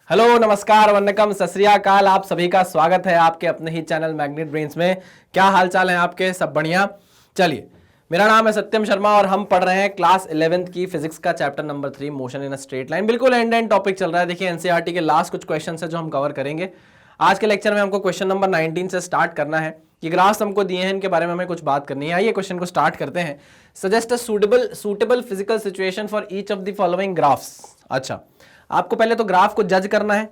Hello, नमस्कार, वन्नकम, सत श्री अकाल। आप सभी का स्वागत है आपके अपने ही चैनल मैग्नेट ब्रेन्स में। क्या हाल चाल है आपके? सब बढ़िया। चलिए, मेरा नाम है सत्यम शर्मा और हम पढ़ रहे हैं क्लास 11th की फिजिक्स का chapter number 3 motion in a straight line. बिल्कुल एंड टॉपिक चल रहा है। देखिए, एनसीईआरटी के लास्ट कुछ क्वेश्चन है जो हम कवर करेंगे आज के लेक्चर में। हमको क्वेश्चन नंबर 19 से स्टार्ट करना है। ये ग्राफ्स हमको दिए हैं, इनके बारे में हमें कुछ बात करनी है। आइए क्वेश्चन को स्टार्ट करते हैं। Suggest a suitable physical situation for each of the following graphs. अच्छा, आपको पहले तो ग्राफ को जज करना है।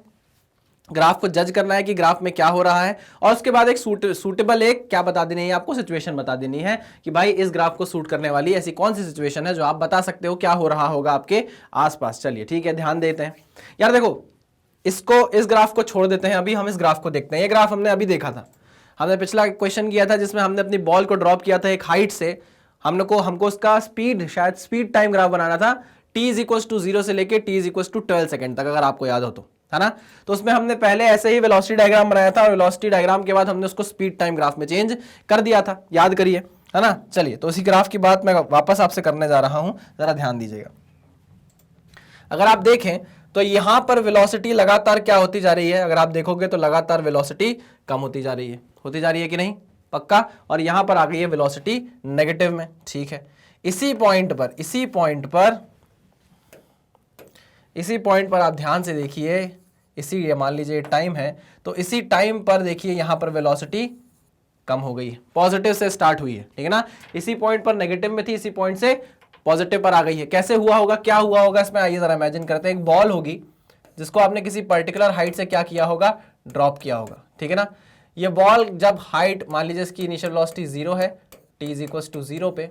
ग्राफ को जज करना है कि ग्राफ में क्या हो रहा है, और उसके बाद एक सूटेबल एक क्या बता देनी है आपको, सिचुएशन बता देनी है कि भाई इस ग्राफ को सूट करने वाली ऐसी कौन सी सिचुएशन है जो आप बता सकते हो क्या हो रहा होगा आपके आसपास। चलिए ठीक है, ध्यान देते हैं। यार देखो, इस ग्राफ को छोड़ देते हैं, अभी हम इस ग्राफ को देखते हैं। ये ग्राफ हमने अभी देखा था। हमने पिछला क्वेश्चन किया था जिसमें हमने अपनी बॉल को ड्रॉप किया था एक हाइट से। हमको उसका स्पीड टाइम ग्राफ बनाना था। t इज इक्वल टू 0 से लेके t is equal to 12 second तक, अगर आपको याद हो तो, है ना। तो उसमें हमने पहले ऐसे ही वेलोसिटी डायग्राम बनाया था और वेलोसिटी डायग्राम के बाद हमने उसको स्पीड टाइम ग्राफ में चेंज कर दिया था, याद करिए, है ना। चलिए, तो उसी ग्राफ की बात मैं वापस आपसे करने जा रहा हूं, जरा ध्यान दीजिएगा। अगर आप देखें तो यहां पर वेलोसिटी लगातार क्या होती जा रही है, अगर आप देखोगे तो लगातार वेलोसिटी कम होती जा रही है कि नहीं? पक्का। और यहां पर आ गई है वेलोसिटी नेगेटिव में, ठीक है। इसी पॉइंट पर आप ध्यान से देखिए, ये मान लीजिए टाइम है, तो इसी टाइम पर देखिए यहां पर वेलोसिटी कम हो गई है, पॉजिटिव से स्टार्ट हुई है, ठीक है ना। इसी पॉइंट पर नेगेटिव में थी, इसी पॉइंट से पॉजिटिव पर आ गई है। कैसे हुआ होगा, क्या हुआ होगा इसमें, आइए जरा इमेजिन करते हैं। एक बॉल होगी जिसको आपने किसी पर्टिकुलर हाइट से क्या किया होगा, ड्रॉप किया होगा, ठीक है ना। ये बॉल जब हाइट, मान लीजिए इसकी इनिशियल वेलोसिटी 0 है, t इज इक्वल टू 0 पे,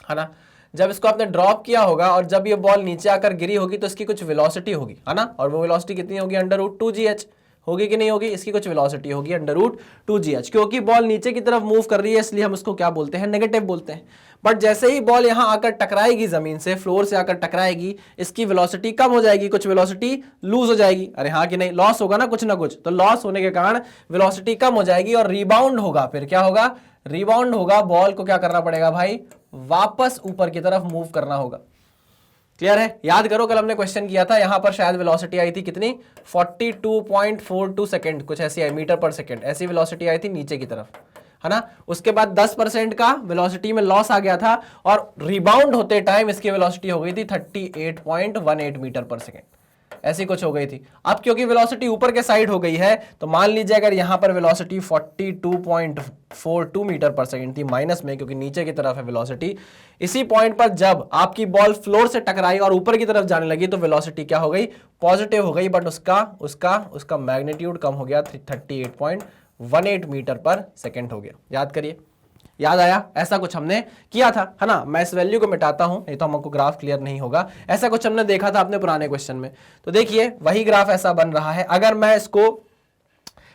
है ना। जब इसको आपने ड्रॉप किया होगा और जब ये बॉल नीचे आकर गिरी होगी तो इसकी कुछ वेलोसिटी होगी, है ना। और वो वेलोसिटी कितनी होगी, √2gh होगी कि नहीं होगी? इसकी कुछ वेलोसिटी होगी √2gh, क्योंकि बॉल नीचे की तरफ मूव कर रही है, इसलिए हम उसको क्या बोलते हैं, नेगेटिव बोलते हैं। बट जैसे ही बॉल यहां आकर टकराएगी, जमीन से, फ्लोर से आकर टकराएगी, इसकी वेलोसिटी कम हो जाएगी, कुछ वेलोसिटी लूज हो जाएगी। अरे हाँ कि नहीं, लॉस होगा ना कुछ ना कुछ, तो लॉस होने के कारण वेलोसिटी कम हो जाएगी और रिबाउंड होगा। फिर क्या होगा, रिबाउंड होगा। बॉल को क्या करना पड़ेगा भाई, वापस ऊपर की तरफ मूव करना होगा। क्लियर है? याद करो, कल हमने क्वेश्चन किया था, यहां पर शायद वेलोसिटी आई थी कितनी, 42.42 सेकेंड, कुछ ऐसी आई, मीटर पर सेकेंड, ऐसी वेलोसिटी आई थी नीचे की तरफ, है ना। उसके बाद 10% का वेलोसिटी में लॉस आ गया था और रिबाउंड होते टाइम इसकी वेलोसिटी हो गई थी 38.18 मीटर पर सेकेंड, ऐसी कुछ हो गई थी। अब क्योंकि वेलोसिटी ऊपर के साइड हो गई है, तो मान लीजिए अगर यहां पर वेलोसिटी 42.42 मीटर पर सेकंड थी, माइनस में, क्योंकि नीचे की तरफ है वेलोसिटी, इसी पॉइंट पर जब आपकी बॉल फ्लोर से टकराई और ऊपर की तरफ जाने लगी तो वेलोसिटी क्या हो गई, पॉजिटिव हो गई, बट उसका मैग्नीट्यूड कम हो गया, 38.18 मीटर पर सेकेंड हो गया। याद करिए, याद आया? ऐसा कुछ हमने किया था, है ना। मैं इस वैल्यू को मिटाता हूं, नहीं तो हमको ग्राफ क्लियर नहीं होगा। ऐसा कुछ हमने देखा था अपने पुराने क्वेश्चन में। तो देखिए, वही ग्राफ ऐसा बन रहा है। अगर मैं इसको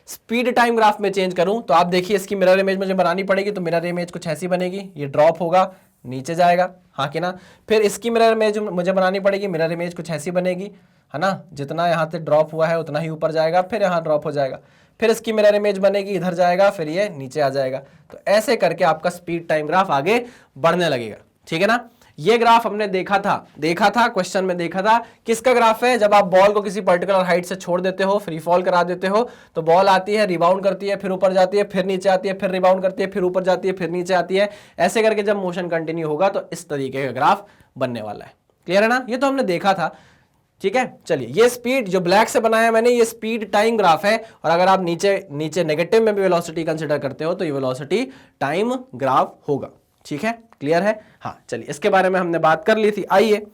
स्पीड टाइम ग्राफ में चेंज करूं तो आप देखिए, इसकी मिरर इमेज मुझे बनानी पड़ेगी। तो मिरर इमेज कुछ ऐसी बनेगी, ये ड्रॉप होगा, नीचे जाएगा, हाँ कि ना। फिर इसकी मिरर इमेज मुझे बनानी पड़ेगी, मिरर इमेज कुछ ऐसी बनेगी, है ना। जितना यहाँ से ड्रॉप हुआ है उतना ही ऊपर जाएगा, फिर यहाँ ड्रॉप हो जाएगा, फिर इसकी मिरर इमेज बनेगी, इधर जाएगा, फिर ये नीचे आ जाएगा। तो ऐसे करके आपका स्पीड टाइम ग्राफ आगे बढ़ने लगेगा, ठीक है ना। ये ग्राफ हमने देखा था क्वेश्चन में, देखा था। किसका ग्राफ है? जब आप बॉल को किसी पर्टिकुलर हाइट से छोड़ देते हो, फ्री फॉल करा देते हो, तो बॉल आती है, रिबाउंड करती है, फिर ऊपर जाती है, फिर नीचे आती है, फिर रिबाउंड करती है, फिर ऊपर जाती है, फिर नीचे आती है। ऐसे करके जब मोशन कंटिन्यू होगा तो इस तरीके का ग्राफ बनने वाला है। क्लियर है ना? ये तो हमने देखा था, ठीक है। चलिए, ये स्पीड जो ब्लैक से बनाया मैंने, ये स्पीड टाइम ग्राफ है। और अगर आप नीचे नेगेटिव में भी वेलोसिटी कंसीडर करते हो तो ये वेलोसिटी टाइम ग्राफ होगा, ठीक है। क्लियर है? हाँ, चलिए, इसके बारे में हमने बात कर ली थी। आइए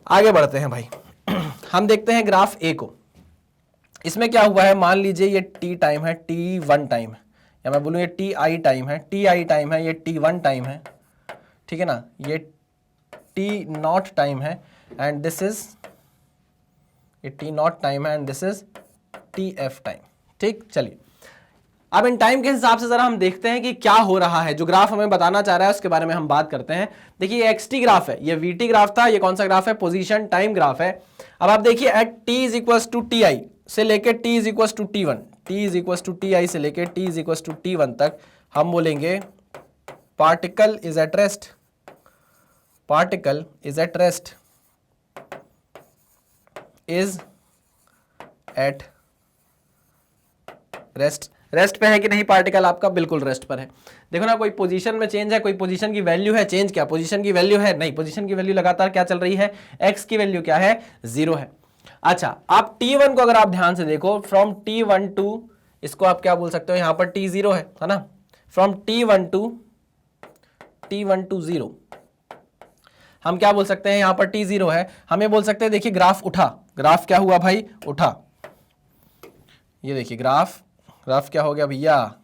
आगे बढ़ते हैं भाई। हम देखते हैं ग्राफ ए को। इसमें क्या हुआ है, मान लीजिए ये टी टाइम है, t1 टाइम है, या मैं बोलूँ ये ti टाइम है, ti टाइम है, ये t1 टाइम है, ठीक है ना। ये t0 टाइम है एंड दिस इज ये t0 टाइम है and this is tf time, ठीक। चलिए, अब इन टाइम के हिसाब से जरा हम देखते हैं कि क्या हो रहा है। जो ग्राफ हमें बताना चाह रहा है उसके बारे में हम बात करते हैं। देखिए, ये xt ग्राफ है, ये vt ग्राफ था, ये कौन सा ग्राफ है, पोजीशन टाइम ग्राफ है। अब आप देखिए, at t is equal to ti से लेके t is equal to t1, t is equal to ti से लेके t is equal to t1 तक हम बोलेंगे particle is at rest, particle is at rest, is at rest. Rest पे है कि नहीं पार्टिकल आपका? बिल्कुल रेस्ट पर है। देखो ना, कोई पोजीशन में चेंज है, कोई पोजीशन की वैल्यू है चेंज, क्या पोजीशन की वैल्यू है? नहीं, पोजीशन की वैल्यू लगातार क्या चल रही है? एक्स की वैल्यू क्या है? 0 है। अच्छा, आप T1 को अगर आप ध्यान से देखो, फ्रॉम T1 टू, इसको आप क्या बोल सकते हो, यहां पर T0 है ना, फ्रॉम T1 टू 0 हम क्या बोल सकते हैं? यहां पर T0 है, हम ये बोल सकते हैं, देखिए ग्राफ उठा, ग्राफ क्या हुआ भाई? उठा। ये देखिए ग्राफ क्या हो गया भैया?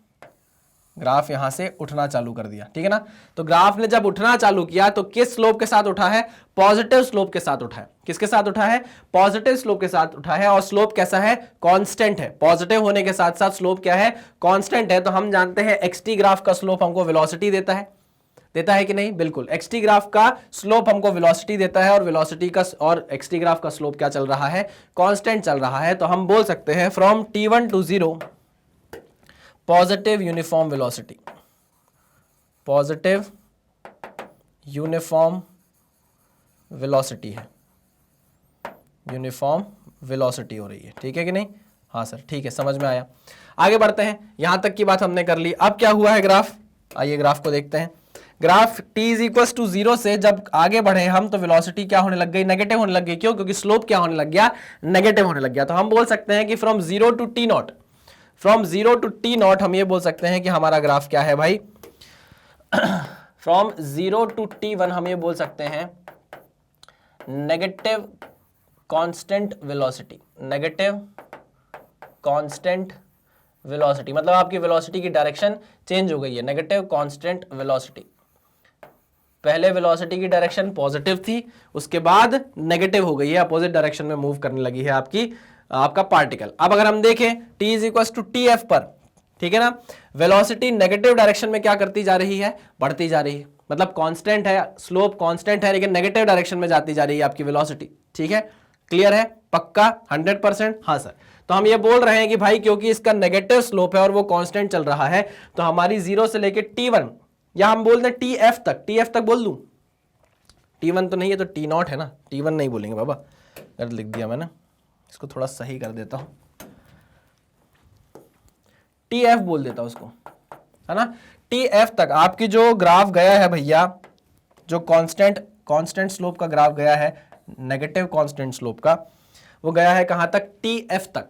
ग्राफ यहां से उठना चालू कर दिया, ठीक है ना। तो ग्राफ ने जब उठना चालू किया तो किस स्लोप के साथ उठा है? पॉजिटिव स्लोप के साथ उठा है। किसके साथ उठा है? पॉजिटिव स्लोप के साथ उठा है। और स्लोप कैसा है? कांस्टेंट है। पॉजिटिव होने के साथ साथ स्लोप क्या है? कांस्टेंट है। तो हम जानते हैं एक्सटी ग्राफ का स्लोप हमको वेलोसिटी देता है कि नहीं? बिल्कुल, एक्सटी ग्राफ का स्लोप हमको वेलोसिटी देता है, और वेलोसिटी का और एक्सटी ग्राफ का स्लोप क्या चल रहा है? कांस्टेंट चल रहा है। तो हम बोल सकते हैं from T1 to 0 positive uniform velocity, positive uniform velocity है, यूनिफॉर्म वेलोसिटी हो रही है, ठीक है कि नहीं? हाँ सर, ठीक है, समझ में आया। आगे बढ़ते हैं, यहां तक की बात हमने कर ली। अब क्या हुआ है ग्राफ? आइए ग्राफ को देखते हैं। ग्राफ t इज 0 से जब आगे बढ़े हम, तो वेलोसिटी क्या होने लग गई? नेगेटिव होने लग गई। क्यों? क्योंकि स्लोप क्या होने लग गया? नेगेटिव होने लग गया। तो हम बोल सकते हैं कि from 0 to T0, from 0 to T0 हम ये बोल सकते हैं कि हमारा ग्राफ क्या है भाई? फ्रॉम 0 टू T1 हम ये बोल सकते हैं negative constant velocity, negative constant velocity, मतलब आपकी वेलोसिटी की डायरेक्शन चेंज हो गई है, नेगेटिव कांस्टेंट वेलोसिटी। पहले वेलोसिटी की डायरेक्शन पॉजिटिव थी, उसके बाद नेगेटिव हो गई है, अपोजिट डायरेक्शन में मूव करने लगी है आपका पार्टिकल। अब अगर हम देखें t is equal to TF पर, ठीक है ना, वेलोसिटी नेगेटिव डायरेक्शन में क्या करती जा रही है? बढ़ती जा रही है। मतलब कांस्टेंट है, स्लोप कांस्टेंट है, लेकिन नेगेटिव डायरेक्शन में जाती जा रही है आपकी वेलोसिटी, ठीक है? क्लियर है? पक्का 100%? हाँ सर। तो हम ये बोल रहे हैं कि भाई क्योंकि इसका नेगेटिव स्लोप है और वो कांस्टेंट चल रहा है, तो हमारी 0 से लेके T1, या हम बोल दें TF तक बोल दूं? T1 तो नहीं है तो T0 है ना, T1 नहीं बोलेंगे बाबा, गलत लिख दिया मैंने, इसको थोड़ा सही कर देता हूं, TF बोल देता हूं उसको, है ना। TF तक आपकी जो ग्राफ गया है भैया, जो कांस्टेंट स्लोप का ग्राफ गया है, नेगेटिव कांस्टेंट स्लोप का, वो गया है कहां तक? TF तक,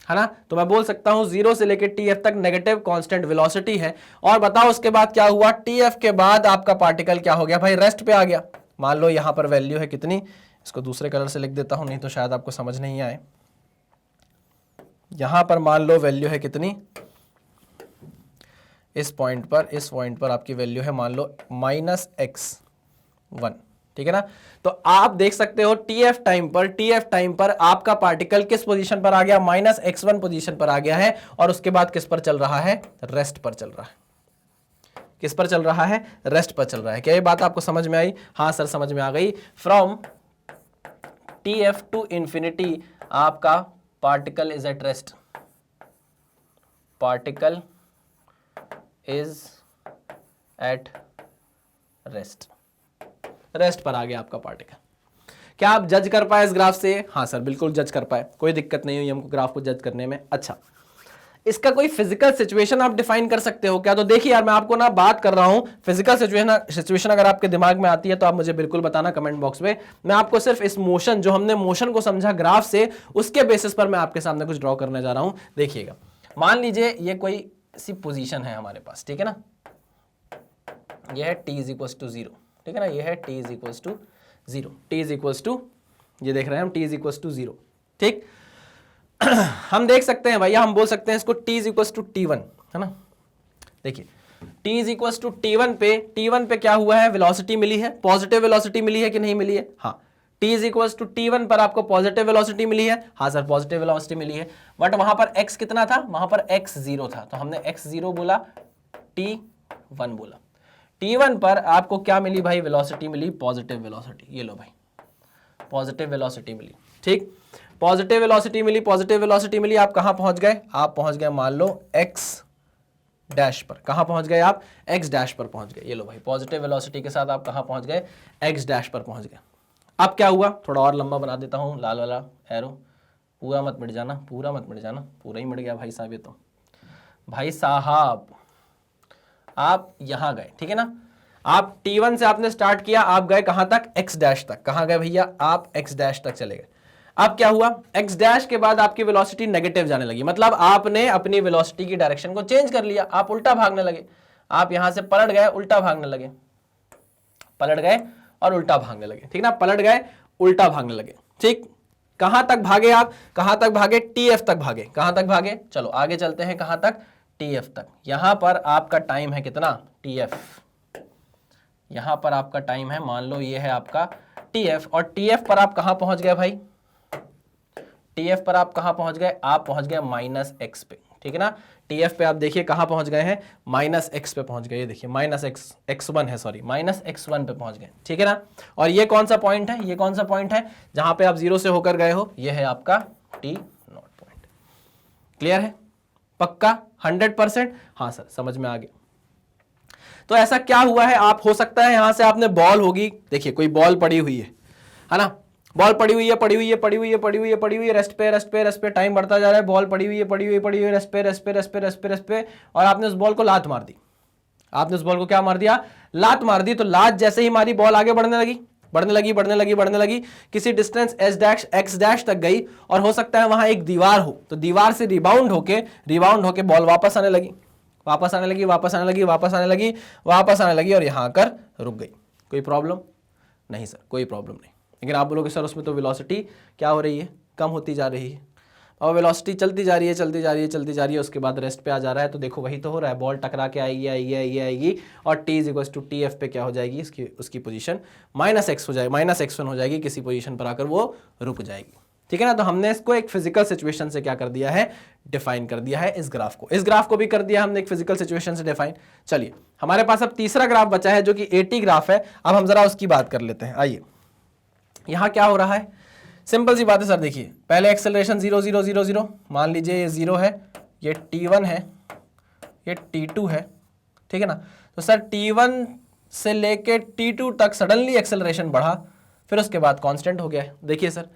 है ना। तो मैं बोल सकता हूं 0 से लेके TF तक नेगेटिव कांस्टेंट वेलोसिटी है। और बताओ उसके बाद क्या हुआ? TF के बाद आपका पार्टिकल क्या हो गया भाई? रेस्ट पे आ गया। मान लो यहां पर वैल्यू है कितनी, इसको दूसरे कलर से लिख देता हूं, नहीं तो शायद आपको समझ नहीं आए। यहां पर मान लो वैल्यू है कितनी, इस पॉइंट पर आपकी वैल्यू है मान लो -x1, ठीक है ना। तो आप देख सकते हो TF टाइम पर आपका पार्टिकल किस पोजीशन पर आ गया? -x1 पोजीशन पर आ गया है। और उसके बाद किस पर चल रहा है? रेस्ट पर चल रहा है। किस पर चल रहा है? रेस्ट पर चल रहा है। क्या ये बात आपको समझ में आई? हाँ सर, समझ में आ गई। फ्रॉम TF टू इंफिनिटी आपका particle is at rest, particle is at rest, rest पर आ गया आपका पार्टिकल। क्या आप जज कर पाए इस ग्राफ से? हाँ सर, बिल्कुल जज कर पाए, कोई दिक्कत नहीं हुई हमको ग्राफ को जज करने में। अच्छा, इसका कोई फिजिकल सिचुएशन आप डिफाइन कर सकते हो क्या? तो देखिए यार, मैं आपको ना बात कर रहा हूं, फिजिकल सिचुएशन अगर आपके दिमाग में आती है तो आप मुझे बिल्कुल बताना कमेंट बॉक्स में। मैं आपको सिर्फ इस मोशन, जो हमने मोशन को समझा ग्राफ से, उसके बेसिस पर मैं आपके सामने कुछ ड्रॉ करने जा रहा हूं। देखिएगा, मान लीजिए ये कोई सी पोजीशन है हमारे पास, ठीक है ना, ये है t इज इक्वल टू 0, ठीक है ना, ये है t is equal to 0, t is equal to, ये देख रहे हैं हम, t इज इक्वल टू 0, ठीक। हम देख सकते हैं भैया, हम बोल सकते हैं इसको t is equal to T1, है ना। देखिए t is equal to T1 पे क्या हुआ है? वेलोसिटी मिली है, पॉजिटिव वेलोसिटी मिली है कि नहीं मिली है? हाँ। t is equal to T1 पर आपको पॉजिटिव वेलोसिटी मिली है? हाँ सर, पॉजिटिव वेलोसिटी मिली है। बट वहां पर x कितना था? वहां पर x0 था, तो हमने x0 बोला, T1 बोला। T1 पर आपको क्या मिली भाई? वेलोसिटी मिली, पॉजिटिव वेलोसिटी। ये लो भाई, पॉजिटिव वेलोसिटी मिली, ठीक। पॉजिटिव वेलोसिटी मिली, आप कहां पहुंच गए? आप पहुंच गए मान लो x डैश पर। कहां पहुंच गए आप? x डैश पर पहुंच गए। ये लो भाई, पॉजिटिव वेलोसिटी के साथ आप कहां पहुंच गए? x डैश पर पहुंच गए। अब क्या हुआ? थोड़ा और लंबा बना देता हूं, लाल वाला एरो पूरा मत मिट जाना, पूरा मत मिट जाना, पूरा ही मिट गया भाई साहब ये तो। भाई साहब आप यहाँ गए, ठीक है ना, आप T1 से आपने स्टार्ट किया, आप गए कहां तक, x डैश तक। कहां गए भैया, आप x डैश तक चले गए। अब क्या हुआ, x डैश के बाद आपकी वेलोसिटी नेगेटिव जाने लगी, मतलब आपने अपनी वेलोसिटी की डायरेक्शन को चेंज कर लिया, आप उल्टा भागने लगे। आप यहां से पलट गए, उल्टा भागने लगे, पलट गए और उल्टा भागने लगे, ठीक ना, पलट गए उल्टा भागने लगे, ठीक। कहां तक भागे आप, कहां तक भागे, TF तक भागे। कहां तक भागे, चलो आगे चलते हैं, कहां तक, TF तक। यहां पर आपका टाइम है कितना, TF। यहां पर आपका टाइम है, मान लो ये है आपका TF, और TF पर आप कहां पहुंच गए भाई, TF पर आप कहां पहुंच गए, आप पहुंच गए -x पे, ठीक है ना। TF पे आप देखिए कहां पहुंच गए हैं, -x पे पहुंच गए, ये देखिए -x1 है, सॉरी -x1 पे पहुंच गए, ठीक है ना। और ये कौन सा पॉइंट है, ये कौन सा पॉइंट है जहां पे आप 0 से होकर गए हो, ये है आपका T0 पॉइंट। क्लियर है, पक्का 100%, हाँ सर समझ में आ गया। तो ऐसा क्या हुआ है, आप हो सकता है यहां से आपने बॉल होगी, देखिए कोई बॉल पड़ी हुई है ना, बॉल पड़ी हुई है, पड़ी हुई है, पड़ी हुई है, पड़ी हुई है, पड़ी हुई है, रेस्ट पे रेस्ट पे रेस्ट पे, टाइम बढ़ता जा रहा है, बॉल पड़ी हुई है, पड़ी हुई है, पड़ी हुई है, रेस्ट पे रेस्ट पे रेस्ट पे रेस्ट पे रेस्ट पे, और आपने उस बॉल को लात मार दी। आपने उस बॉल को क्या मार दिया, लात मार दी। तो लात जैसे ही मारी, बॉल आगे बढ़ने लगी, बढ़ने लगी, बढ़ने लगी, बढ़ने लगी, किसी डिस्टेंस x डैश तक गई, और हो सकता है वहां एक दीवार हो, तो दीवार से रिबाउंड होके बॉल वापस आने लगी, वापस आने लगी, वापस आने लगी, वापस आने लगी, वापस आने लगी, और यहां आकर रुक गई। कोई प्रॉब्लम नहीं सर, कोई प्रॉब्लम नहीं। लेकिन आप बोलोगे सर उसमें तो वेलोसिटी क्या हो रही है, कम होती जा रही है, और वेलोसिटी चलती जा रही है, चलती जा रही है, चलती जा रही है, उसके बाद रेस्ट पे आ जा रहा है। तो देखो वही तो हो रहा है, बॉल टकरा के आएगी आएगी आएगी आएगी, और T = TF पे क्या हो जाएगी, उसकी पोजीशन -x हो जाएगी, -x1 हो जाएगी, किसी पोजीशन पर आकर वो रुक जाएगी, ठीक है ना। तो हमने इसको एक फिजिकल सिचुएशन से क्या कर दिया है, डिफाइन कर दिया है इस ग्राफ को। इस ग्राफ को भी कर दिया हमने एक फिजिकल सिचुएशन से डिफाइन। चलिए हमारे पास अब तीसरा ग्राफ बचा है जो कि AT ग्राफ है। अब हम जरा उसकी बात कर लेते हैं। आइए, यहां क्या हो रहा है, सिंपल सी बात है सर। देखिए पहले एक्सेलरेशन 0 0 0 0, मान लीजिए ये 0 है, ये T1 है, ये T2 है, ठीक है ना। तो सर T1 से लेके T2 तक सडनली एक्सेलरेशन बढ़ा, फिर उसके बाद कांस्टेंट हो गया है। देखिए सर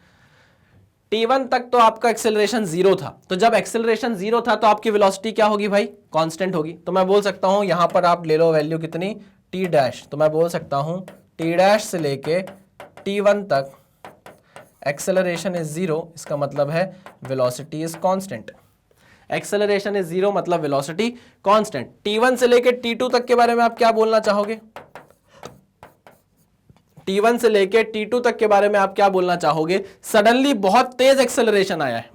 T1 तक तो आपका एक्सेलरेशन 0 था, तो जब एक्सेलरेशन 0 था तो आपकी वेलोसिटी क्या होगी भाई, कांस्टेंट होगी। तो मैं बोल सकता हूं यहां पर आप ले लो वैल्यू कितनी, T डैश, तो मैं बोल सकता हूं T डैश से लेके T1 तक एक्सेलरेशन इज 0, इसका मतलब है velocity is constant. Acceleration is 0 मतलब वेलोसिटी कांस्टेंट। T1 से लेके T2 तक के बारे में आप क्या बोलना चाहोगे, T1 से लेके T2 तक के बारे में आप क्या बोलना चाहोगे, सडनली बहुत तेज एक्सेलरेशन आया है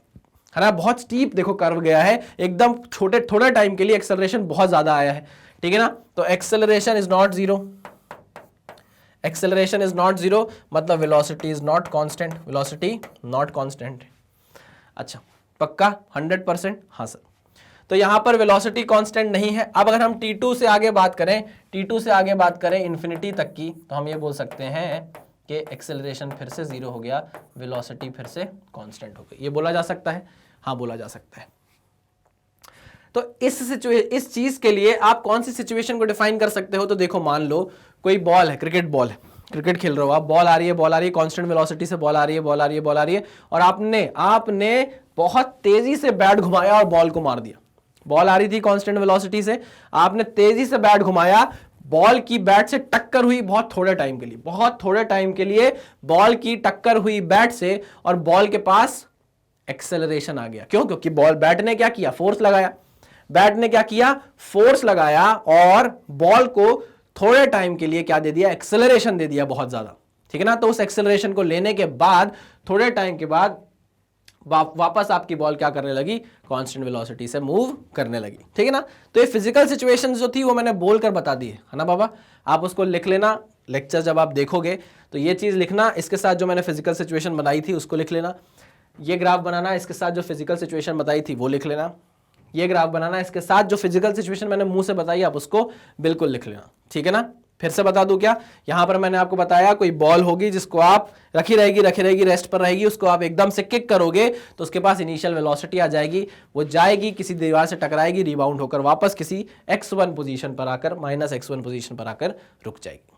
ना, बहुत स्टीप देखो कर्व गया है, एकदम थोड़े टाइम के लिए एक्सेलरेशन बहुत ज्यादा आया है, ठीक है ना। तो acceleration is not 0, acceleration is not 0 मतलब velocity is not constant, velocity not constant. अच्छा पक्का 100%, हाँ सर। तो यहां पर वेलोसिटी कांस्टेंट नहीं है। अब अगर हम T2 से आगे बात करें, T2 से आगे बात करें इन्फिनिटी तक की, तो हम ये बोल सकते हैं कि एक्सेलरेशन फिर से 0 हो गया, वेलोसिटी फिर से कांस्टेंट हो गई। ये बोला जा सकता है, हाँ बोला जा सकता है। तो इस चीज के लिए आप कौन सी सिचुएशन को डिफाइन कर सकते हो, तो देखो मान लो कोई बॉल है, क्रिकेट बॉल है, क्रिकेट खेल रहे हो आप, बॉल आ रही है, कांस्टेंट वेलोसिटी से बॉल आ रही है, और आपने बहुत तेजी से बैट घुमाया और बॉल को मार दिया। बॉल आ रही थी कांस्टेंट वेलोसिटी से, आपने तेजी से बैट घुमाया, बॉल की बैट से टक्कर हुई बहुत थोड़े टाइम के लिए बॉल की टक्कर हुई बैट से, और बॉल के पास एक्सेलरेशन आ गया। क्यों, क्योंकि बैट ने क्या किया, फोर्स लगाया, और बॉल को थोड़े टाइम के लिए क्या दे दिया, एक्सेलरेशन दे दिया बहुत ज्यादा, ठीक है ना। तो उस एक्सेलरेशन को लेने के बाद थोड़े टाइम के बाद वापस आपकी बॉल क्या करने लगी, कांस्टेंट वेलोसिटी से मूव करने लगी, ठीक है ना। तो ये फिजिकल सिचुएशंस जो थी वो मैंने बोलकर बता दी है ना बाबा। आप उसको लिख लेना, लेक्चर जब आप देखोगे तो ये चीज लिखना, इसके साथ जो मैंने फिजिकल सिचुएशन बनाई थी उसको लिख लेना, ये ग्राफ बनाना, इसके साथ जो फिजिकल सिचुएशन बताई थी वो लिख लेना, ये ग्राफ बनाना, इसके साथ जो फिजिकल सिचुएशन मैंने मुंह से बताई आप उसको बिल्कुल लिख लेना, ठीक है ना। फिर से बता दूं क्या, यहां पर मैंने आपको बताया कोई बॉल होगी जिसको आप रखी रहेगी रेस्ट पर रहेगी, उसको आप एकदम से किक करोगे तो उसके पास इनिशियल वेलोसिटी आ जाएगी, वो जाएगी किसी दीवार से टकराएगी, रिबाउंड होकर वापस किसी x1 पोजीशन पर आकर, -x1 पोजीशन पर आकर रुक जाएगी,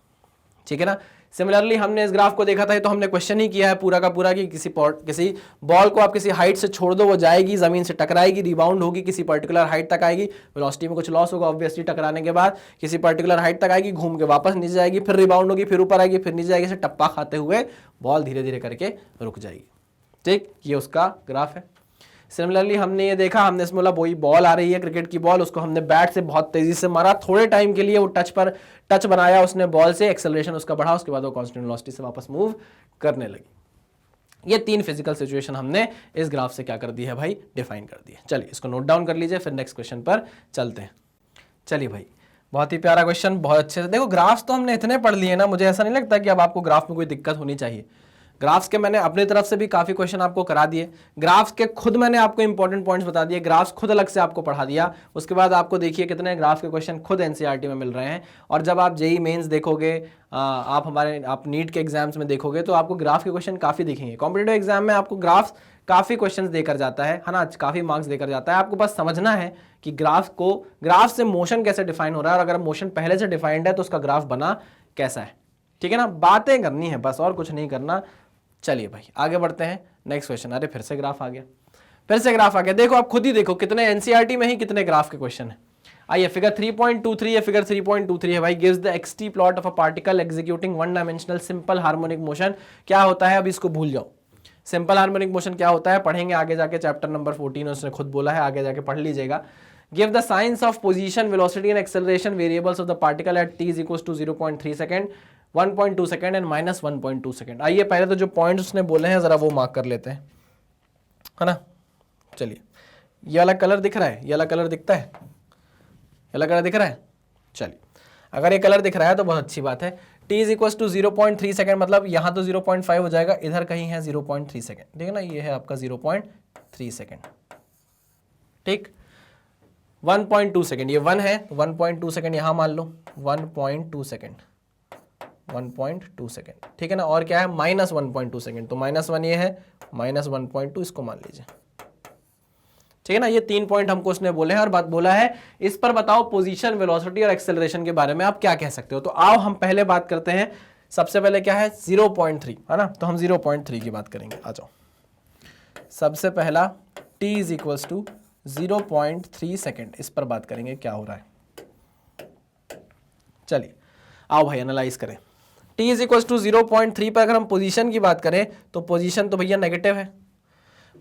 ठीक है ना। सिमिलरली हमने इस ग्राफ को देखा था, तो हमने क्वेश्चन ही किया है पूरा का पूरा कि किसी बॉल को आप किसी हाइट से छोड़ दो, वो जाएगी जमीन से टकराएगी, रिबाउंड होगी, किसी पर्टिकुलर हाइट तक आएगी, वेलोसिटी में कुछ लॉस होगा ऑब्वियसली, टकराने के बाद किसी पर्टिकुलर हाइट तक आएगी, घूम के वापस नीचे जाएगी, फिर रिबाउंड होगी, फिर ऊपर आएगी, फिर नीचे जाएगी, ऐसे टप्पा खाते हुए बॉल धीरे धीरे करके रुक जाएगी। ठीक, ये उसका ग्राफ है। सिमिलरली हमने ये देखा, हमने इसमें बोला वही बॉल आ रही है क्रिकेट की बॉल, उसको हमने बैट से बहुत तेजी से मारा, थोड़े टाइम के लिए वो टच बनाया उसने बॉल से, एक्सेलरेशन उसका बढ़ा, उसके बाद वो कांस्टेंट वेलोसिटी से वापस मूव करने लगी। ये 3 फिजिकल सिचुएशन हमने इस ग्राफ से क्या कर दी है भाई, डिफाइन कर दी है। चलिए इसको नोट डाउन कर लीजिए, फिर नेक्स्ट क्वेश्चन पर चलते हैं। चलिए भाई, बहुत ही प्यारा क्वेश्चन, बहुत अच्छे से देखो। ग्राफ्स तो हमने इतने पढ़ लिए ना, मुझे ऐसा नहीं लगता कि अब आपको ग्राफ में कोई दिक्कत होनी चाहिए। ग्राफ्स के मैंने अपनी तरफ से भी काफ़ी क्वेश्चन आपको करा दिए, ग्राफ्स के खुद मैंने आपको इंपॉर्टेंट पॉइंट्स बता दिए, ग्राफ्स खुद अलग से आपको पढ़ा दिया। उसके बाद आपको देखिए कितने ग्राफ के क्वेश्चन खुद एनसीईआरटी में मिल रहे हैं। और जब आप जेईई मेंस देखोगे, आप नीट के एग्जाम्स में देखोगे, तो आपको ग्राफ के क्वेश्चन काफ़ी दिखेंगे। कॉम्पिटिटिव एग्जाम में आपको ग्राफ्स काफ़ी क्वेश्चन देकर जाता है ना, काफ़ी मार्क्स देकर जाता है। आपको बस समझना है कि ग्राफ से मोशन कैसे डिफाइन हो रहा है, और अगर मोशन पहले से डिफाइंड है तो उसका ग्राफ बना कैसा है। ठीक है ना, बातें करनी है बस, और कुछ नहीं करना। चलिए भाई आगे बढ़ते हैं, नेक्स्ट क्वेश्चन। अरे फिर से ग्राफ आ गया, फिर से ग्राफ आ गया। देखो आप खुद ही देखो कितने एनसीईआरटी में ही कितने ग्राफ के क्वेश्चन है। आइए फिगर 3.23 है, फिगर 3.23 है भाई। Gives the x t plot of a particle executing one dimensional simple harmonic motion. क्या होता है, अब इसको भूल जाओ। सिंपल हार्मोनिक मोशन क्या होता है पढ़ेंगे आगे जाके, चैप्टर नंबर 14 उसने खुद बोला है, आगे जाके पढ़ लीजिएगा। Give the science of position, velocity and acceleration variables of the particle at t equals to 0.3 second, 1.2 second and -1.2 second. आइए पहले तो जो पॉइंट्स उसने बोले हैं जरा वो मार्क कर लेते हैं, है ना। चलिए, ये वाला कलर दिख रहा है, ये वाला कलर दिखता है, ये वाला कलर दिख रहा है। चलिए, अगर ये कलर दिख रहा है तो बहुत अच्छी बात है। t is equal to 0.3 second, मतलब यहाँ तो 0.5 हो जाएगा, इधर कहीं है 0.3 सेकंड। ठीक है ना, ये है आपका 0.3 सेकंड। ठीक, 1.2 सेकंड, ये 1 है, 1.2 सेकंड यहाँ मान लो, 1.2 सेकंड, 1.2 सेकंड। ठीक है ना, और क्या है -1.2 सेकंड, तो -1 ये है, -1.2 इसको मान लीजिए। ठीक है ना, ये 3 पॉइंट हमको उसने बोले हैं, और बात बोला है इस पर बताओ पोजीशन, वेलोसिटी और एक्सेलरेशन के बारे में आप क्या कह सकते हो। तो आओ हम पहले बात करते हैं, सबसे पहले क्या है 0.3, है ना, तो हम 0.3 की बात करेंगे। आ जाओ, सबसे पहला t is equals to 0.3 second, इस पर बात करेंगे क्या हो रहा है। चलिए आओ भाई एनालाइज करें। t इज इक्वल्स टू 0.3 पर अगर हम पोजीशन की बात करें तो पोजीशन तो भैया नेगेटिव है।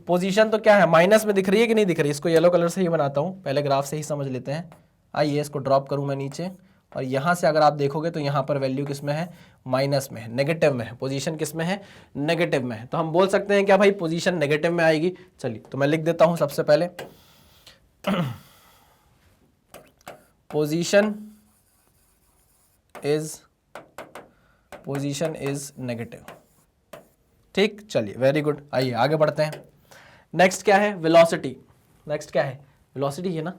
पोजीशन तो क्या है, माइनस में दिख रही है कि नहीं दिख रही है। इसको येलो कलर से ही बनाता हूँ, पहले ग्राफ से ही समझ लेते हैं। आइए इसको ड्रॉप करूँ मैं नीचे, और यहाँ से अगर आप देखोगे तो यहाँ पर वैल्यू किस में है, माइनस में है, नेगेटिव में है। पोजीशन किस में है, नेगेटिव में है। तो हम बोल सकते हैं क्या भाई, पोजीशन नेगेटिव में आएगी। चलिए तो मैं लिख देता हूँ सबसे पहले पोजीशन इज नेगेटिव। ठीक, चलिए वेरी गुड। आइए आगे बढ़ते हैं। नेक्स्ट क्या है, वेलोसिटी। नेक्स्ट क्या है, वेलोसिटी है ना,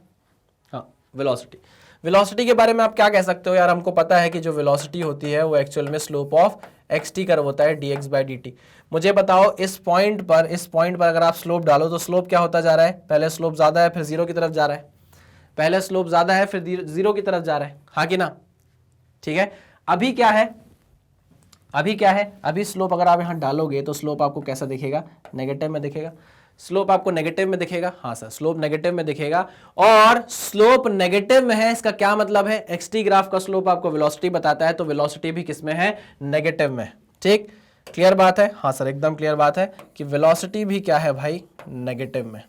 हाँ वेलोसिटी। वेलोसिटी के बारे में आप क्या कह सकते हो यार, हमको पता है कि जो वेलोसिटी होती है वो एक्चुअल में स्लोप ऑफ xt कर्व होता है, dx/dt। मुझे बताओ इस पॉइंट पर अगर आप स्लोप डालो तो स्लोप क्या होता जा रहा है, पहले स्लोप ज्यादा है फिर जीरो की तरफ जा रहा है, पहले स्लोप ज्यादा है फिर जीरो की तरफ जा रहा है, हाँ कि ना। ठीक है, अभी क्या है, अभी स्लोप अगर आप यहाँ डालोगे तो स्लोप आपको कैसा दिखेगा, नेगेटिव में दिखेगा। स्लोप आपको नेगेटिव में दिखेगा, हाँ सर स्लोप नेगेटिव में दिखेगा। और स्लोप नेगेटिव में है, इसका क्या मतलब है, एक्सटी ग्राफ का स्लोप आपको वेलोसिटी बताता है, तो वेलोसिटी भी किसमें है, नेगेटिव में। ठीक, क्लियर बात है, हाँ सर एकदम क्लियर बात है कि वेलोसिटी भी क्या है भाई, नेगेटिव में।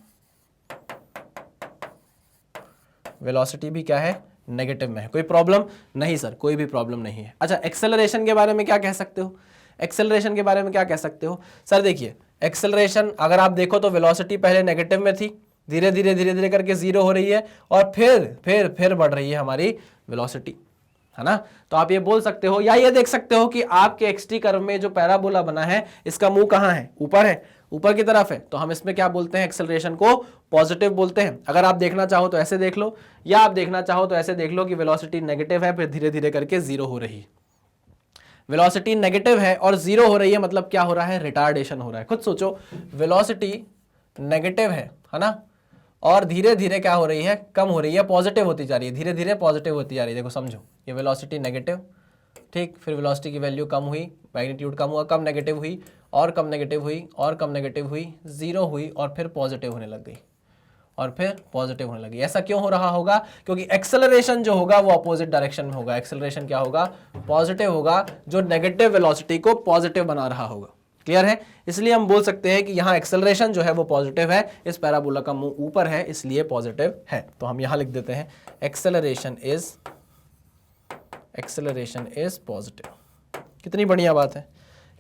वेलोसिटी भी क्या है, नेगेटिव में है। कोई प्रॉब्लम नहीं सर, कोई भी प्रॉब्लम नहीं है। अच्छा, एक्सेलरेशन के बारे में क्या कह सकते हो, एक्सेलरेशन के बारे में क्या कह सकते हो सर। देखिए एक्सेलरेशन अगर आप देखो तो वेलोसिटी पहले नेगेटिव में थी, धीरे धीरे करके जीरो हो रही है, और फिर बढ़ रही है हमारी वेलोसिटी, है ना। तो आप ये बोल सकते हो या ये देख सकते हो कि आपके एक्सटी कर्व में जो पैराबोला बना है इसका मुंह कहाँ है, ऊपर है, ऊपर की तरफ है। तो हम इसमें क्या बोलते हैं, एक्सेलरेशन को पॉजिटिव बोलते हैं। अगर आप देखना चाहो तो ऐसे देख लो, या आप देखना चाहो तो ऐसे देख लो कि वेलोसिटी नेगेटिव है फिर धीरे धीरे करके जीरो हो रही है। वेलोसिटी नेगेटिव है और जीरो हो रही है, मतलब क्या हो रहा है, रिटार्डेशन हो रहा है। खुद सोचो, वेलोसिटी नेगेटिव है ना, और धीरे धीरे क्या हो रही है, कम हो रही है, पॉजिटिव होती जा रही है, धीरे धीरे पॉजिटिव होती जा रही है। देखो समझो, ये वेलोसिटी नेगेटिव, ठीक, फिर वेलोसिटी की वैल्यू कम हुई, मैग्नीट्यूड कम हुआ, कम नेगेटिव हुई और कम नेगेटिव हुई और कम नेगेटिव हुई, जीरो हुई और फिर पॉजिटिव होने लग गई और फिर पॉजिटिव होने लगी। ऐसा क्यों हो रहा होगा? क्योंकि एक्सेलरेशन जो होगा वो अपोजिट डायरेक्शन में होगा। एक्सेलरेशन क्या होगा? पॉजिटिव होगा, जो नेगेटिव वेलोसिटी को पॉजिटिव बना रहा होगा। क्लियर है? इसलिए हम बोल सकते हैं कि यहाँ एक्सेलरेशन जो है वो पॉजिटिव है, इस पैराबोला का मुंह ऊपर है इसलिए पॉजिटिव है। तो हम यहाँ लिख देते हैं एक्सेलरेशन इज पॉजिटिव। कितनी बढ़िया बात है,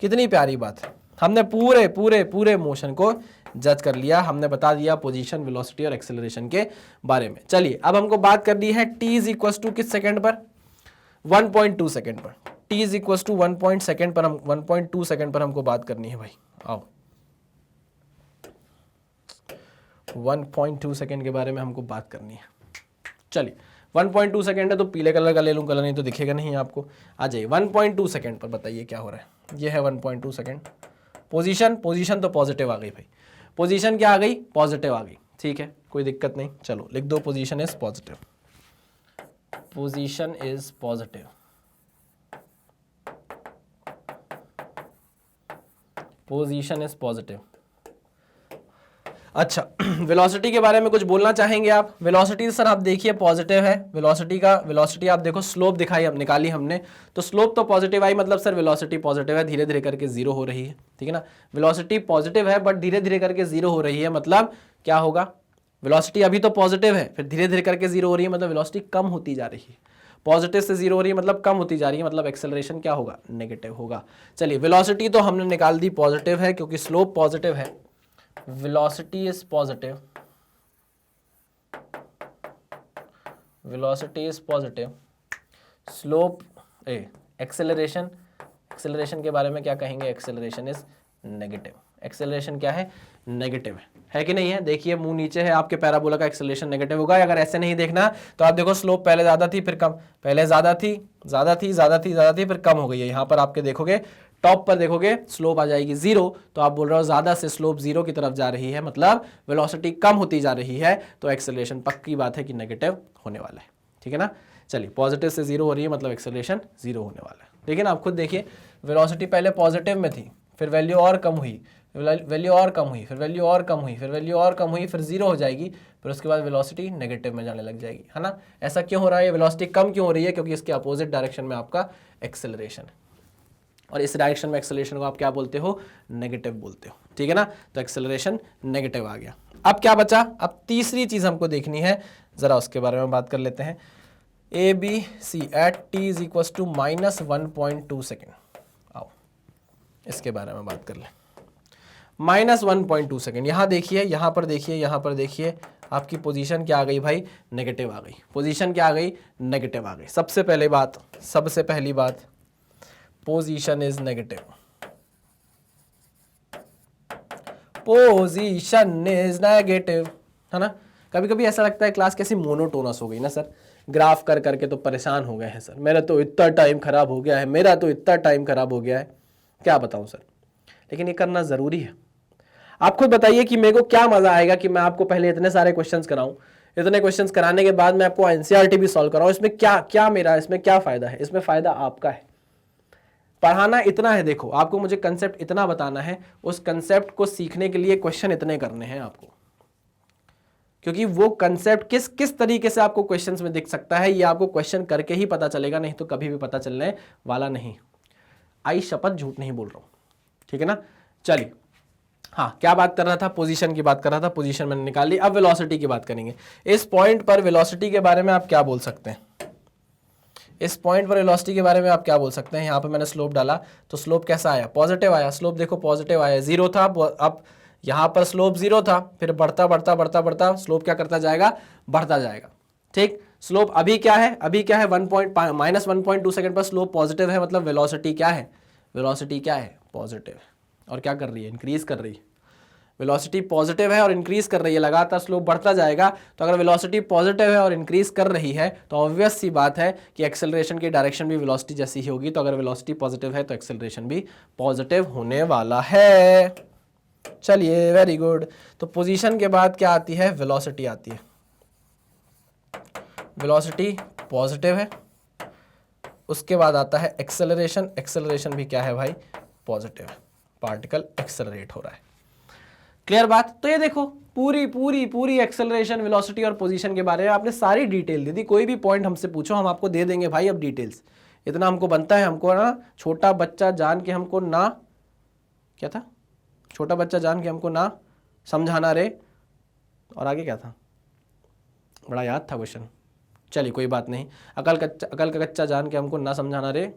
कितनी प्यारी बात है। हमने पूरे पूरे पूरे मोशन को जज कर लिया, हमने बता दिया पोजीशन, वेलोसिटी और एक्सेलरेशन के बारे में। चलिए अब हमको बात करनी है t इज इक्वल टू किस सेकंड पर? 1.2 सेकंड पर। t is equal to 1.2 second पर हमको बात करनी है भाई। आओ 1.2 सेकंड के बारे में हमको बात करनी है। चलिए 1.2 सेकंड है तो पीले कलर का ले लूँ, कलर नहीं तो दिखेगा नहीं आपको। आ जाइए 1.2 सेकंड पर बताइए क्या हो रहा है। ये है 1.2 सेकंड। पोजीशन तो पॉजिटिव आ गई भाई, पोजीशन क्या आ गई? पॉजिटिव आ गई। ठीक है, कोई दिक्कत नहीं, चलो लिख दो position is positive. Position is positive, position is positive. अच्छा वेलोसिटी के बारे में कुछ बोलना चाहेंगे आप? वेलोसिटी सर आप देखिए पॉजिटिव है, वेलोसिटी आप देखो, स्लोप दिखाई अब निकाली हमने तो स्लोप तो पॉजिटिव आई, मतलब सर वेलोसिटी पॉजिटिव है, धीरे धीरे करके जीरो हो रही है। ठीक है ना, वेलोसिटी पॉजिटिव है बट धीरे धीरे करके जीरो हो रही है, मतलब क्या होगा? वेलोसिटी अभी तो पॉजिटिव है, फिर धीरे धीरे करके जीरो हो रही है, मतलब वेलोसिटी कम होती जा रही है। पॉजिटिव से जीरो हो रही है मतलब कम होती जा रही है, मतलब एक्सेलरेशन क्या होगा? नेगेटिव होगा। चलिए वेलोसिटी तो हमने निकाल दी पॉजिटिव है क्योंकि स्लोप पॉजिटिव है। velocity is positive, velocity is positive, slope acceleration के बारे में क्या कहेंगे? Acceleration is negative. एक्सेलरेशन क्या है? नेगेटिव है कि नहीं है? देखिए मुंह नीचे है, आपके पैराबोला का एक्सेलरेशन नेगेटिव होगा। अगर ऐसे नहीं देखना तो आप देखो स्लोप पहले ज्यादा थी फिर कम, पहले ज्यादा थी फिर कम हो गई है। यहाँ पर आपके देखोगे टॉप पर देखोगे स्लोप आ जाएगी जीरो, तो आप बोल रहे हो ज्यादा से स्लोप जीरो की तरफ जा रही है, मतलब वेलोसिटी कम होती जा रही है, तो एक्सेलरेशन पक्की बात है कि नेगेटिव होने वाला है। ठीक है ना, चलिए पॉजिटिव से जीरो हो रही है मतलब एक्सेलरेशन जीरो होने वाला है। ठीक है ना, आप खुद देखिए वेलोसिटी पहले पॉजिटिव में थी, फिर वैल्यू और कम हुई, वैल्यू और कम हुई, फिर वैल्यू और कम हुई, फिर वैल्यू और कम हुई, फिर जीरो हो जाएगी, फिर उसके बाद वेलोसिटी नेगेटिव में जाने लग जाएगी, है ना। ऐसा क्यों हो रहा है? वेलोसिटी कम क्यों हो रही है? क्योंकि इसके अपोजिट डायरेक्शन में आपका एक्सेलरेशन है, और इस डायरेक्शन में एक्सेलरेशन को आप क्या बोलते हो? नेगेटिव बोलते हो। ठीक है ना, तो एक्सेलरेशन नेगेटिव आ गया। अब क्या बचा? अब तीसरी चीज हमको देखनी है, जरा उसके बारे में बात कर लेते हैं। A B C at T is equal to -1.2 second. आओ इसके बारे में बात कर लें। -1.2 सेकेंड। यहाँ देखिए, यहाँ पर देखिए, यहाँ पर देखिए, आपकी पोजीशन क्या आ गई भाई? नेगेटिव आ गई। पोजीशन क्या आ गई? नेगेटिव आ गई। सबसे पहली बात position is negative, position is negative, है ना। कभी कभी ऐसा लगता है क्लास कैसी मोनोटोनस हो गई ना सर, ग्राफ कर करके तो परेशान हो गए हैं सर, मेरा तो इतना टाइम खराब हो गया है, क्या बताऊं सर, लेकिन ये करना जरूरी है। आप खुद बताइए कि मेरे को क्या मजा आएगा कि मैं आपको पहले इतने सारे क्वेश्चंस कराऊं, इतने क्वेश्चंस कराने के बाद मैं आपको एनसीईआरटी भी सॉल्व कराऊं। इसमें क्या फायदा है? इसमें फायदा आपका है। पढ़ाना इतना है, देखो आपको मुझे कंसेप्ट इतना बताना है, उस कंसेप्ट को सीखने के लिए क्वेश्चन इतने करने हैं आपको, क्योंकि वो कंसेप्ट किस तरीके से आपको क्वेश्चंस में दिख सकता है, ये आपको क्वेश्चन करके ही पता चलेगा, नहीं तो कभी भी पता चलने वाला नहीं। आई शपथ झूठ नहीं बोल रहा हूं। ठीक है ना, चलिए हाँ, क्या बात कर रहा था? पोजीशन की बात कर रहा था, पोजीशन मैंने निकाल ली। अब वेलोसिटी की बात करेंगे। इस पॉइंट पर वेलोसिटी के बारे में आप क्या बोल सकते हैं? इस पॉइंट पर वेलोसिटी के बारे में आप क्या बोल सकते हैं? यहाँ पे मैंने स्लोप डाला तो स्लोप कैसा आया? पॉजिटिव आया। स्लोप देखो पॉजिटिव आया, जीरो था, अब यहाँ पर स्लोप जीरो था, फिर बढ़ता स्लोप क्या करता जाएगा? बढ़ता जाएगा। ठीक, स्लोप अभी क्या है? -1.2 सेकंड पर स्लोप पॉजिटिव है, मतलब वेलोसिटी क्या है? पॉजिटिव है, और क्या कर रही है? इंक्रीज कर रही है। वेलोसिटी पॉजिटिव है और इंक्रीज कर रही है, लगातार स्लोप बढ़ता जाएगा। तो अगर वेलोसिटी पॉजिटिव है और इंक्रीज कर रही है तो ऑब्वियस सी बात है कि एक्सेलरेशन की डायरेक्शन भी वेलोसिटी जैसी ही होगी। तो अगर वेलोसिटी पॉजिटिव है तो एक्सेलरेशन भी पॉजिटिव होने वाला है। चलिए वेरी गुड। तो पोजीशन के बाद क्या आती है? वेलोसिटी आती है। वेलोसिटी पॉजिटिव है, उसके बाद आता है एक्सेलरेशन, एक्सेलरेशन भी क्या है भाई, पॉजिटिव है, पार्टिकल एक्सेलरेट हो रहा है। क्लियर बात। तो ये देखो पूरी पूरी पूरी एक्सेलरेशन, वेलोसिटी और पोजीशन के बारे में आपने सारी डिटेल दे दी। कोई भी पॉइंट हमसे पूछो हम आपको दे देंगे भाई अब डिटेल्स, इतना हमको बनता है। हमको ना छोटा बच्चा जान के हमको ना, क्या था, छोटा बच्चा जान के हमको ना समझाना रे, और आगे क्या था, बड़ा याद था क्वेश्चन, चलिए कोई बात नहीं। अकल का कच्चा जान के हमको ना समझाना रे,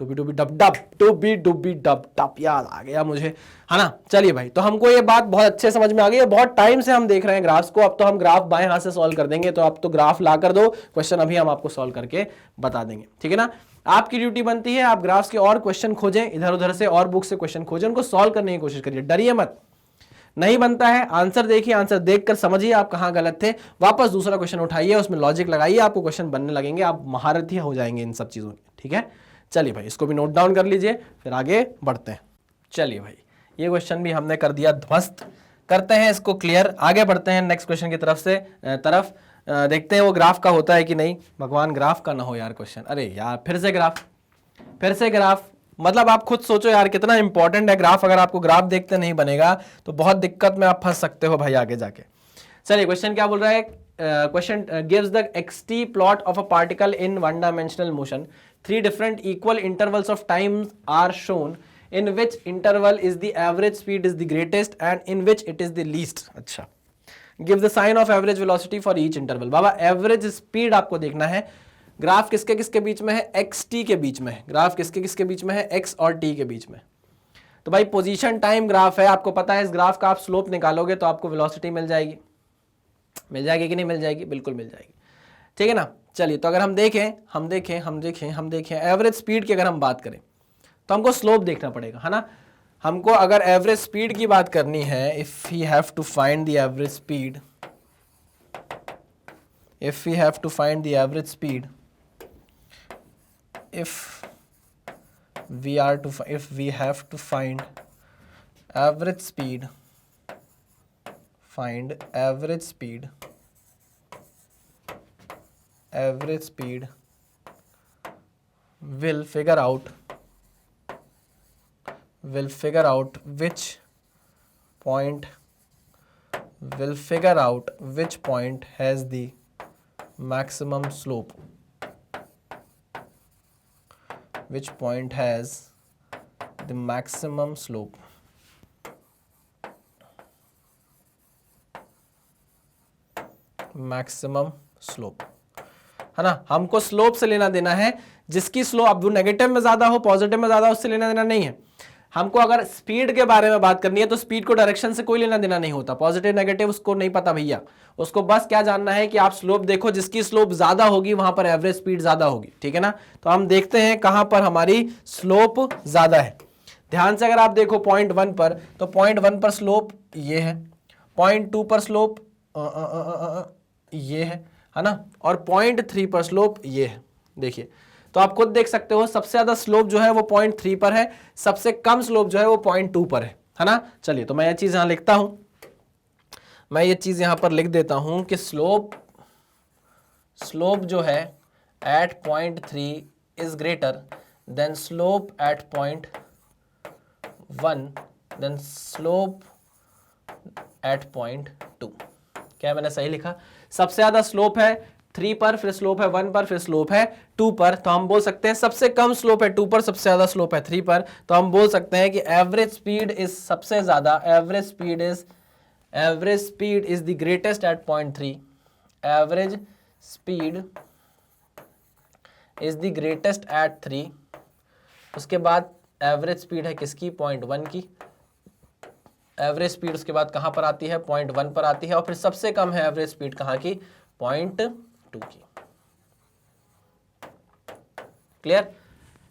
डुबी डुबी डब डब, डुबी डुबी डब डब, याद आ गया मुझे, है ना। चलिए भाई, तो हमको ये बात बहुत अच्छे समझ में आ गई है। बहुत टाइम से हम देख रहे हैं ग्राफ्स को, अब तो हम ग्राफ बाएं हाथ से सॉल्व कर देंगे। तो अब तो ग्राफ ला कर दो, क्वेश्चन अभी हम आपको सॉल्व करके बता देंगे, ठीक है ना। आपकी ड्यूटी बनती है, आप ग्राफ्स के और क्वेश्चन खोजें, इधर उधर से और बुक से क्वेश्चन खोजें, उनको सॉल्व करने की कोशिश करिए, डरिए मत। नहीं बनता है आंसर देखिए, आंसर देखकर समझिए आप कहां गलत थे, वापस दूसरा क्वेश्चन उठाइए, उसमें लॉजिक लगाइए, आपको क्वेश्चन बनने लगेंगे, आप महारथी हो जाएंगे इन सब चीजों के, ठीक है। चलिए भाई, इसको भी नोट डाउन कर लीजिए, फिर आगे बढ़ते हैं। चलिए भाई, ये क्वेश्चन भी हमने कर दिया ध्वस्त, करते हैं इसको क्लियर, आगे बढ़ते हैं नेक्स्ट क्वेश्चन की तरफ देखते हैं वो ग्राफ का होता है कि नहीं। भगवान ग्राफ का ना हो यार क्वेश्चन, अरे यार फिर से ग्राफ, मतलब आप खुद सोचो यार कितना इंपॉर्टेंट है ग्राफ। अगर आपको ग्राफ देखते नहीं बनेगा तो बहुत दिक्कत में आप फंस सकते हो भाई आगे जाके। चलिए क्वेश्चन क्या बोल रहा है, question gives the xt plot of a particle in one dimensional motion, 3 different equal intervals of time are shown, in which interval is the average speed is the greatest and in which it is the least। अच्छा, give the sign of average velocity for each interval। Baba average speed आपको देखना है, graph किसके किसके बीच में है, x T के बीच में है, ग्राफ किसके किसके बीच में है, एक्स और टी के बीच में। तो भाई पोजीशन टाइम ग्राफ है, आपको पता है इस ग्राफ का आप स्लोप निकालोगे तो आपको वेलोसिटी मिल जाएगी कि नहीं मिल जाएगी, बिल्कुल मिल जाएगी, ठीक है ना। चलिए, तो अगर हम देखें एवरेज स्पीड की अगर हम बात करें तो हमको स्लोप देखना पड़ेगा, है ना। हमको अगर एवरेज स्पीड की बात करनी है, if we have to find the average speed, if we have to find the average speed, if we have to find average speed, find average speed will figure out which point has the maximum slope, है ना। हमको slope से लेना देना है, जिसकी slope अब negative में ज्यादा हो पॉजिटिव में ज्यादा, उससे लेना देना नहीं है। हमको अगर स्पीड के बारे में बात करनी है तो स्पीड को डायरेक्शन से कोई लेना देना नहीं होता, पॉजिटिव नेगेटिव उसको नहीं पता भैया, उसको बस क्या जानना है कि आप स्लोप देखो, जिसकी स्लोप ज्यादा होगी वहां पर एवरेज स्पीड ज्यादा होगी, ठीक है ना। तो हम देखते हैं कहां पर हमारी स्लोप ज्यादा है। ध्यान से अगर आप देखो पॉइंट 1 पर, तो पॉइंट 1 पर स्लोप ये है, पॉइंट 2 पर स्लोप ये है ना, और पॉइंट 3 पर स्लोप ये है। देखिए, तो आप खुद देख सकते हो सबसे ज्यादा स्लोप जो है वो पॉइंट 3 पर है, सबसे कम स्लोप जो है वो पॉइंट 2 पर है ना। चलिए, तो मैं ये चीज यहां लिखता हूं, मैं ये चीज यहां पर लिख देता हूं कि स्लोप जो है at point 3 is greater than slope at point 1 then slope at point 2। क्या मैंने सही लिखा? सबसे ज्यादा स्लोप है 3 पर, फिर स्लोप है 1 पर, फिर स्लोप है 2 पर, तो हम बोल सकते हैं सबसे कम स्लोप है 2 पर, सबसे ज्यादा स्लोप है 3 पर, तो हम बोल सकते हैं कि एवरेज स्पीड इज सबसे ज्यादा, average speed is the greatest at point 3, average speed is the greatest at 3। उसके बाद एवरेज स्पीड है किसकी? पॉइंट 1 की। एवरेज स्पीड उसके बाद कहां पर आती है? पॉइंट 1 पर आती है, और फिर सबसे कम है एवरेज स्पीड कहां की? पॉइंट 2 की। क्लियर?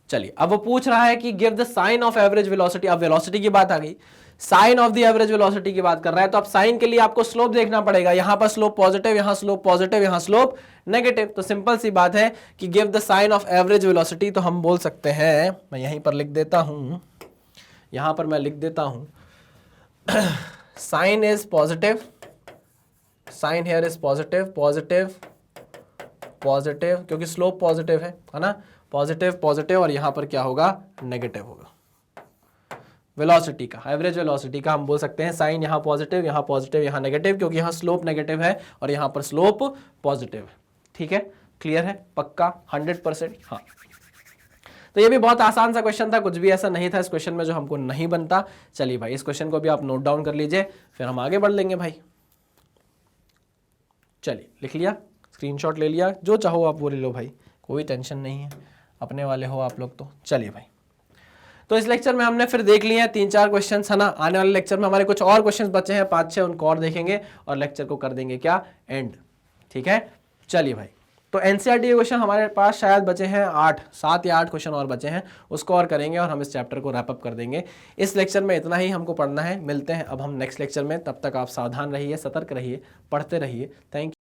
चलिए, अब वो पूछ रहा है कि give the sign of average velocity. अब वेलोसिटी की बात आ गई, sign of the average velocity की बात कर रहा है, तो अब साइन के लिए आपको स्लोप देखना पड़ेगा। यहां पर स्लोप पॉजिटिव, यहां स्लोप पॉजिटिव, यहां स्लोप नेगेटिव। तो सिंपल सी बात है कि give the sign of average velocity, तो हम बोल सकते हैं, मैं यहीं पर लिख देता हूं, यहां पर मैं लिख देता हूं sign is positive, sign here is positive, positive क्योंकि स्लोप पॉजिटिव है ना, पॉजिटिव पॉजिटिव, और यहाँ पर क्या होगा, नेगेटिव होगा। वेलोसिटी का, एवरेज वेलोसिटी का हम बोल सकते हैं साइन यहाँ पॉजिटिव, यहाँ नेगेटिव, क्योंकि यहाँ स्लोप नेगेटिव है और यहाँ पर स्लोप पॉजिटिव है। ठीक है, क्लियर है, पक्का 100%। हाँ, तो ये भी बहुत आसान सा क्वेश्चन था, कुछ भी ऐसा नहीं था इस क्वेश्चन में जो हमको नहीं बनता। चलिए भाई, इस क्वेश्चन को भी आप नोट डाउन कर लीजिए, फिर हम आगे बढ़ लेंगे भाई। चलिए, लिख लिया, स्क्रीनशॉट ले लिया, जो चाहो आप वो ले लो भाई, कोई टेंशन नहीं है, अपने वाले हो आप लोग तो। चलिए भाई, तो इस लेक्चर में हमने फिर देख लिए हैं 3-4 क्वेश्चन है ना। आने वाले लेक्चर में हमारे कुछ और क्वेश्चन बचे हैं 5-6, उनको और देखेंगे और लेक्चर को कर देंगे क्या, एंड। ठीक है, चलिए भाई, तो एनसीईआरटी के क्वेश्चन हमारे पास शायद बचे हैं 7 या 8 क्वेश्चन और बचे हैं, उसको और करेंगे और हम इस चैप्टर को रैप अप कर देंगे। इस लेक्चर में इतना ही हमको पढ़ना है, मिलते हैं अब हम नेक्स्ट लेक्चर में, तब तक आप सावधान रहिए, सतर्क रहिए, पढ़ते रहिए। Thank you.